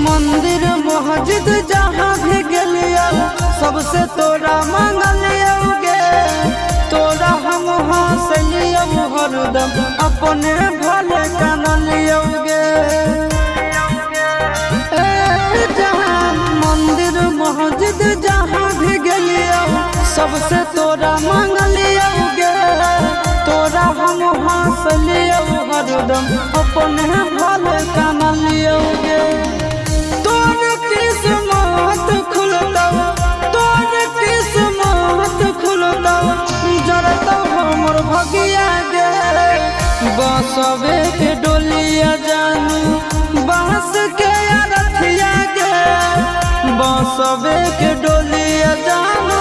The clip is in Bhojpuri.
मंदिर मस्जिद जहाँ भी गेलियो सबसे तोरा मांगलियोगे। तोरा हम हंसलियो हरदम अपने भले कानलियोगे। जहाँ मंदिर मस्जिद जहाँ भी गेलियो सबसे तोरा मांगलियोगे। तोरा हम हंसलियो हरदम अपने भले कानलियोगे। तोर किस्मत खुलतौ, तोर किस्मत खुलतौ, जरतौ हमर भगिया गे। बसवे के डोलिया जानू बांस के अरथिया गे। बसवे के डोलिया जानू